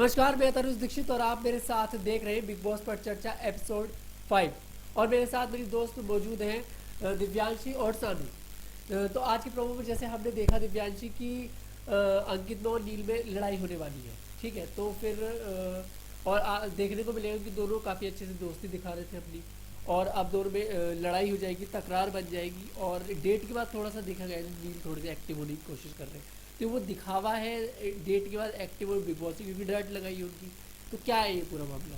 नमस्कार, मैं तरुण दीक्षित और आप मेरे साथ देख रहे हैं बिग बॉस पर चर्चा एपिसोड 5। और मेरे साथ मेरी दोस्त मौजूद हैं दिव्यांशी और सानू। तो आज के प्रोमो में जैसे हमने देखा दिव्यांशी की अंकित और नील में लड़ाई होने वाली है। ठीक है, तो फिर और देखने को मिलेगा कि दोनों काफ़ी अच्छे से दोस्ती दिखा रहे थे अपनी। और अब दोनों में लड़ाई हो जाएगी, तकरार बन जाएगी। और डेट के बाद थोड़ा सा देखा गया है नील थोड़े से एक्टिव होने की कोशिश कर रहे हैं। तो वो दिखावा है डेट के बाद एक्टिव और बिग बॉस की, क्योंकि डर्ट लगाई है उनकी। तो क्या है ये पूरा मामला?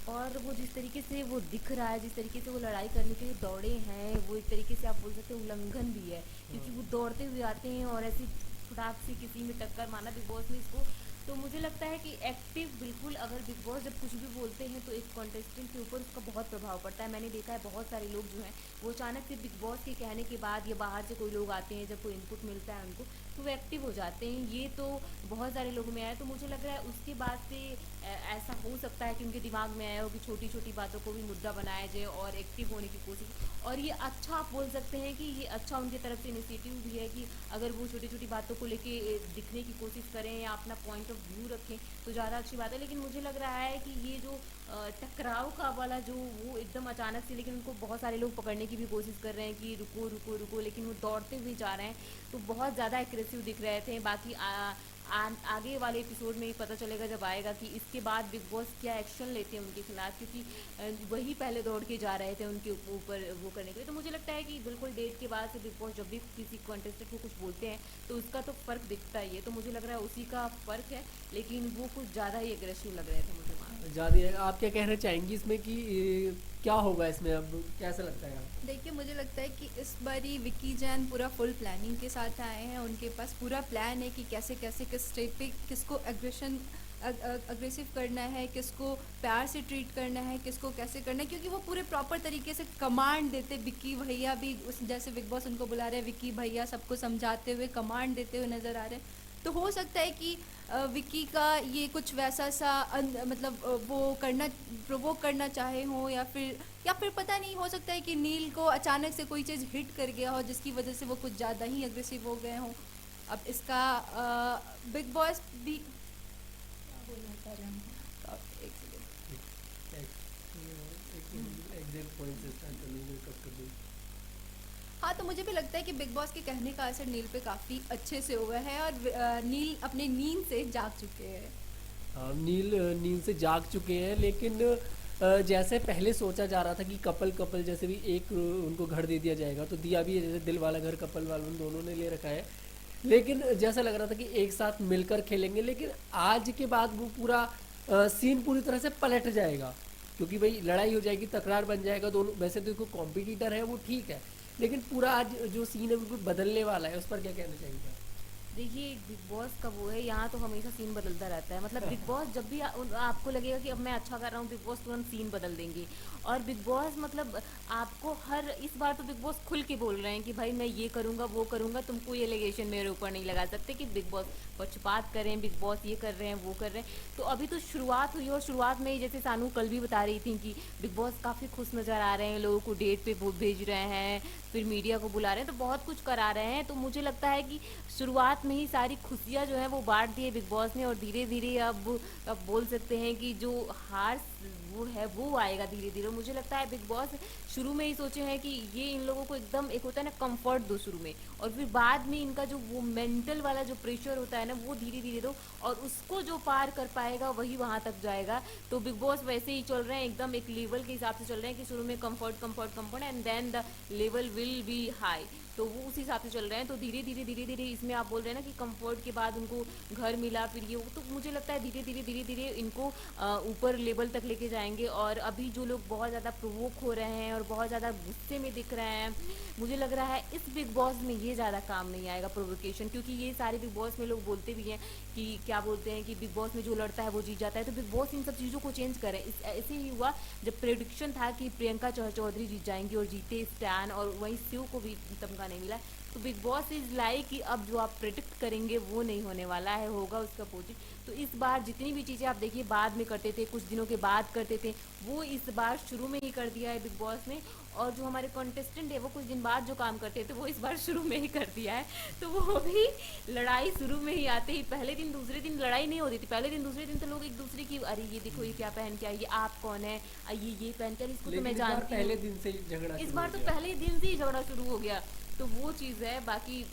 और वो जिस तरीके से वो दिख रहा है, जिस तरीके से वो लड़ाई करने के लिए दौड़े हैं, वो एक तरीके से आप बोल सकते हैं उल्लंघन भी है। क्योंकि वो दौड़ते हुए आते हैं और ऐसी फटाक से किसी में टक्कर मारना बिग बॉस ने इसको। तो मुझे लगता है कि एक्टिव बिल्कुल, अगर बिग बॉस जब कुछ भी बोलते हैं तो एक कॉन्टेस्टेंट के ऊपर उसका बहुत प्रभाव पड़ता है। मैंने देखा है बहुत सारे लोग जो हैं वो अचानक से बिग बॉस के कहने के बाद या बाहर से कोई लोग आते हैं, जब कोई इनपुट मिलता है उनको, तो वो एक्टिव हो जाते हैं। ये तो बहुत सारे लोगों में आया। तो मुझे लग रहा है उसके बाद से ऐसा हो सकता है कि उनके दिमाग में आया हो कि छोटी छोटी बातों को भी मुद्दा बनाया जाए और एक्टिव होने की कोशिश। और ये अच्छा, आप बोल सकते हैं कि ये अच्छा उनकी तरफ से इनिशिएटिव भी है कि अगर वो छोटी छोटी बातों को लेके दिखने की कोशिश करें या अपना पॉइंट ऑफ व्यू रखें तो ज़्यादा अच्छी बात है। लेकिन मुझे लग रहा है कि ये जो टकराव का वाला जो वो एकदम अचानक से, लेकिन उनको बहुत सारे लोग पकड़ने की भी कोशिश कर रहे हैं कि रुको रुको रुको, लेकिन वो दौड़ते हुए जा रहे हैं। तो बहुत ज़्यादा एग्रेसिव दिख रहे थे। बाकी आगे वाले एपिसोड में ही पता चलेगा जब आएगा कि इसके बाद बिग बॉस क्या एक्शन लेते हैं उनके खिलाफ, क्योंकि वही पहले दौड़ के जा रहे थे उनके ऊपर वो करने के लिए। तो मुझे लगता है कि बिल्कुल डेट के बाद से बिग बॉस जब भी किसी कॉन्टेस्टेंट को कुछ बोलते हैं तो उसका तो फ़र्क दिखता ही है। तो मुझे लग रहा है उसी का फ़र्क है, लेकिन वो कुछ ज़्यादा ही एग्रेसिव लग रहे थे मुझे वहाँ। ज़्यादा आप क्या कहना चाहेंगी इसमें कि क्या होगा इसमें, अब कैसा लगता है आपको? देखिए, मुझे लगता है कि इस बारी विक्की जैन पूरा फुल प्लानिंग के साथ आए हैं। उनके पास पूरा प्लान है कि कैसे कैसे किस स्टेप पे किसको अग्रेसिव करना है, किसको प्यार से ट्रीट करना है, किसको कैसे करना है, क्योंकि वो पूरे प्रॉपर तरीके से कमांड देते। विक्की भैया भी उस जैसे बिग बॉस उनको बुला रहे हैं, विक्की भैया सबको समझाते हुए कमांड देते हुए नज़र आ रहे हैं। तो हो सकता है कि विक्की का ये कुछ वैसा सा मतलब वो करना, प्रोवोक करना चाहे हो, या फिर पता नहीं, हो सकता है कि नील को अचानक से कोई चीज़ हिट कर गया हो जिसकी वजह से वो कुछ ज़्यादा ही अग्रेसिव हो गए हों। अब इसका बिग बॉस भी क्या बोलना चाह रहे हैं हम? एक सेकेंड। एग्जैक्ट पॉइंट से स्टार्ट करनी है, कब कर दूँ? हाँ, तो मुझे भी लगता है कि बिग बॉस के कहने का असर नील पे काफ़ी अच्छे से हुआ है और नील अपने नींद से जाग चुके हैं। हाँ, नील नींद से जाग चुके हैं। लेकिन जैसे पहले सोचा जा रहा था कि कपल कपल जैसे भी एक उनको घर दे दिया जाएगा, तो दिया भी है। जैसे दिल वाला घर कपल वाला उन दोनों ने ले रखा है। लेकिन जैसा लग रहा था कि एक साथ मिलकर खेलेंगे, लेकिन आज के बाद वो पूरा सीन पूरी तरह से पलट जाएगा। क्योंकि भाई लड़ाई हो जाएगी, तकरार बन जाएगा दोनों। वैसे तो कोई कॉम्पिटिटर है वो ठीक है, लेकिन पूरा आज जो सीन है बिल्कुल बदलने वाला है। उस पर क्या कहना चाहिए? देखिए, बिग बॉस का वो है, यहाँ तो हमेशा सीन बदलता रहता है। मतलब बिग बॉस जब भी आपको लगेगा कि अब मैं अच्छा कर रहा हूँ, बिग बॉस तुरंत सीन बदल देंगे। और बिग बॉस मतलब आपको हर इस बार तो बिग बॉस खुल के बोल रहे हैं कि भाई मैं ये करूँगा वो करूँगा, तुम कोई एलिगेशन मेरे ऊपर नहीं लगा सकते कि बिग बॉस पक्षपात कर रहे हैं, बिग बॉस ये कर रहे हैं वो कर रहे हैं। तो अभी तो शुरुआत हुई और शुरुआत में ही जैसे सानू कल भी बता रही थी कि बिग बॉस काफ़ी खुश नज़र आ रहे हैं, लोगों को डेट पे भेज रहे हैं, फिर मीडिया को बुला रहे हैं, तो बहुत कुछ करा रहे हैं। तो मुझे लगता है कि शुरुआत में ही सारी खुशियाँ जो है वो बांट दी है बिग बॉस ने। और धीरे धीरे अब बोल सकते हैं कि जो हार वो है वो आएगा धीरे धीरे। मुझे लगता है बिग बॉस शुरू में ही सोचे हैं कि ये इन लोगों को एकदम, एक होता है ना कंफर्ट दो शुरू में, और फिर बाद में इनका जो वो मेंटल वाला जो प्रेशर होता है ना वो धीरे धीरे दो, और उसको जो पार कर पाएगा वही वहाँ तक जाएगा। तो बिग बॉस वैसे ही चल रहे हैं, एकदम एक लेवल के हिसाब से चल रहे हैं कि शुरू में comfort comfort comfort and then the level will be high. तो वो उस हिसाब से चल रहे हैं। तो धीरे धीरे इसमें आप बोल रहे हैं ना कि कंफर्ट के बाद उनको घर मिला, फिर ये वो, तो मुझे लगता है धीरे धीरे इनको ऊपर लेवल तक लेके जाएंगे। और अभी जो लोग बहुत ज़्यादा प्रोवोक हो रहे हैं और बहुत ज़्यादा गुस्से में दिख रहे हैं, मुझे लग रहा है इस बिग बॉस में ये ज़्यादा काम नहीं आएगा प्रोवोकेशन। क्योंकि ये सारे बिग बॉस में लोग बोलते भी हैं कि क्या बोलते हैं कि बिग बॉस में जो लड़ता है वो जीत जाता है। तो बिग बॉस इन सब चीज़ों को चेंज करें। ऐसे ही हुआ जब प्रेडिक्शन था कि प्रियंका चौधरी जीत जाएंगी, और जीते स्टैन, और वहीं शिव को भी तमगा नहीं मिला। तो बिग बॉस इज लाइक कि अब जो आप प्रिडिक्ट करेंगे वो नहीं होने वाला है, होगा उसका अपोजिट। तो इस बार जितनी भी चीज़ें आप देखिए बाद में करते थे, कुछ दिनों के बाद करते थे, वो इस बार शुरू में ही कर दिया है बिग बॉस ने। और जो हमारे कॉन्टेस्टेंट है वो कुछ दिन बाद जो काम करते थे वो इस बार शुरू में ही कर दिया है। तो वो भी लड़ाई शुरू में ही आते ही पहले दिन दूसरे दिन लड़ाई नहीं होती थी। पहले दिन दूसरे दिन तो लोग एक दूसरे की, अरे ये देखो ये क्या पहन के आई, ये आप कौन है, ये पहन के आई, इसको तो लेकिन मैं इस बार जानती पहले हूँ। दिन से ही झगड़ा इस शुरू बार हो तो गया। पहले दिन से ही झगड़ा शुरू हो गया। तो वो चीज़ है। बाकी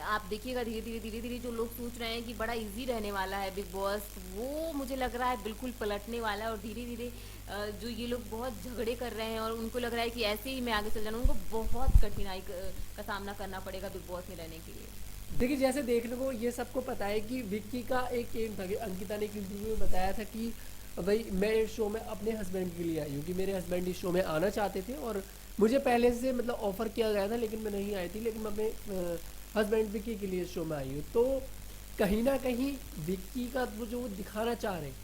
आप देखिएगा धीरे धीरे जो लोग सोच रहे हैं कि बड़ा इजी रहने वाला है बिग बॉस, वो मुझे लग रहा है बिल्कुल पलटने वाला है। और धीरे धीरे जो ये लोग बहुत झगड़े कर रहे हैं और उनको लग रहा है कि ऐसे ही मैं आगे चल जाऊँ, उनको बहुत कठिनाई का सामना करना पड़ेगा बिग बॉस में रहने के लिए। देखिए जैसे देखने को ये सबको पता है कि विक्की का एक एम था कि अंकिता ने एक इंटरव्यू में बताया था कि भाई मैं इस शो में अपने हस्बैंड के लिए आई हूँ कि मेरे हस्बैंड इस शो में आना चाहते थे और मुझे पहले से मतलब ऑफर किया गया था लेकिन मैं नहीं आई थी, लेकिन मैं अपने हस्बैंड विक्की के लिए इस शो में आई हूँ। तो कहीं ना कहीं विक्की का वो जो वो दिखाना चाह रहे हैं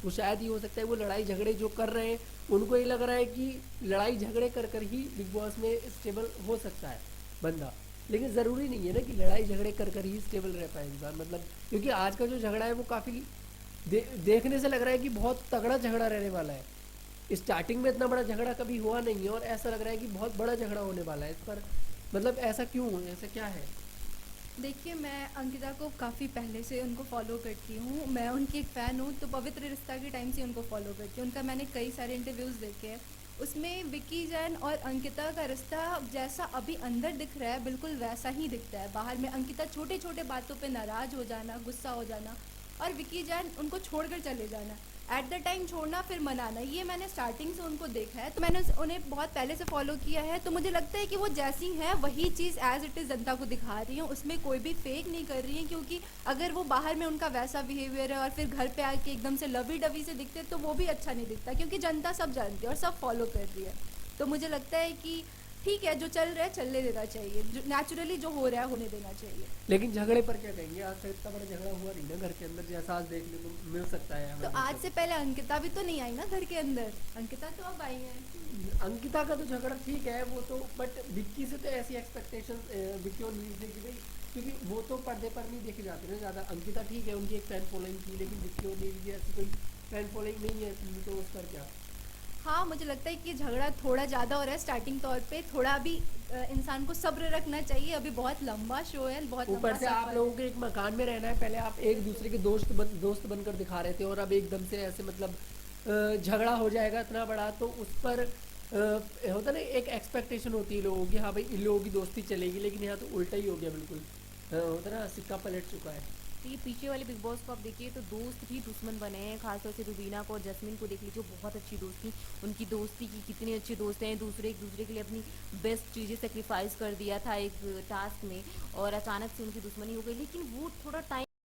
वो शायद ये हो सकता है वो लड़ाई झगड़े जो कर रहे हैं उनको ये लग रहा है कि लड़ाई झगड़े कर कर ही बिग बॉस में स्टेबल हो सकता है बंदा, लेकिन ज़रूरी नहीं है ना कि लड़ाई झगड़े कर कर ही स्टेबल रह पाए इंसान। मतलब क्योंकि आज का जो झगड़ा है वो काफ़ी देखने से लग रहा है कि बहुत तगड़ा झगड़ा रहने वाला है। स्टार्टिंग में इतना बड़ा झगड़ा कभी हुआ नहीं है और ऐसा लग रहा है कि बहुत बड़ा झगड़ा होने वाला है। इस पर मतलब ऐसा क्यों, ऐसा क्या है? देखिए, मैं अंकिता को काफ़ी पहले से उनको फॉलो करती हूँ, मैं उनकी एक फ़ैन हूँ। तो पवित्र रिश्ता के टाइम से उनको फॉलो करती हूँ। उनका मैंने कई सारे इंटरव्यूज़ देखे हैं, उसमें विक्की जैन और अंकिता का रिश्ता जैसा अभी अंदर दिख रहा है बिल्कुल वैसा ही दिखता है। बाहर में अंकिता छोटे छोटे बातों पे नाराज़ हो जाना, गुस्सा हो जाना, और विक्की जैन उनको छोड़कर चले जाना, एट द टाइम छोड़ना फिर मनाना, ये मैंने स्टार्टिंग से उनको देखा है। तो मैंने उन्हें बहुत पहले से फॉलो किया है। तो मुझे लगता है कि वो जैसी हैं वही चीज़ एज इट इज़ जनता को दिखा रही हैं, उसमें कोई भी फेक नहीं कर रही हैं। क्योंकि अगर वो बाहर में उनका वैसा बिहेवियर है और फिर घर पे आके एकदम से लवी डवी से दिखते तो वो भी अच्छा नहीं दिखता, क्योंकि जनता सब जानती है और सब फॉलो कर रही है। तो मुझे लगता है कि ठीक है, जो चल रहा है चलने देना चाहिए, जो नेचुरली जो हो रहा है होने देना चाहिए। लेकिन झगड़े पर क्या कहेंगे? आज तक इतना बड़ा झगड़ा हुआ नहीं ना घर के अंदर जैसा आज देखने को मिल सकता है हमें। तो आज से पहले अंकिता भी तो नहीं आई ना घर के अंदर, अंकिता तो अब आई है। अंकिता का तो झगड़ा ठीक है वो तो, बट विक्की से तो ऐसी एक्सपेक्टेशन विक्की और नीरज ने की भाई, क्योंकि वो तो पर्दे पर नहीं देखे जाते ना ज़्यादा। अंकिता ठीक है उनकी एक फैन फॉलोइंग थी, लेकिन विक्की और नीरज की ऐसी कोई फैन फॉलोइंग नहीं है, तो उस पर क्या? हाँ, मुझे लगता है कि झगड़ा थोड़ा ज़्यादा हो रहा है स्टार्टिंग तौर पे। थोड़ा अभी इंसान को सब्र रखना चाहिए, अभी बहुत लंबा शो है, बहुत लंबा ऊपर से आप सफर लोगों के एक मकान में रहना है, पहले आप एक दूसरे के दोस्त बनकर दिखा रहे थे और अब एकदम से ऐसे मतलब झगड़ा हो जाएगा इतना बड़ा, तो उस पर होता ना एक एक्सपेक्टेशन होती है लोगों की, हाँ भाई इन लोगों की दोस्ती चलेगी, लेकिन यहाँ तो उल्टा ही हो गया बिल्कुल। होता ना सिक्का पलट चुका है। तो ये पीछे वाले बिग बॉस को आप देखिए तो दोस्त भी दुश्मन बने हैं। खासतौर से रुबीना को और जस्मीन को देख लीजिए, बहुत अच्छी दोस्त थी। उनकी दोस्ती की कितने अच्छे दोस्त हैं, एक दूसरे के लिए अपनी बेस्ट चीज़ें सेक्रीफाइस कर दिया था एक टास्क में, और अचानक से उनकी दुश्मनी हो गई। लेकिन वो थोड़ा टाइम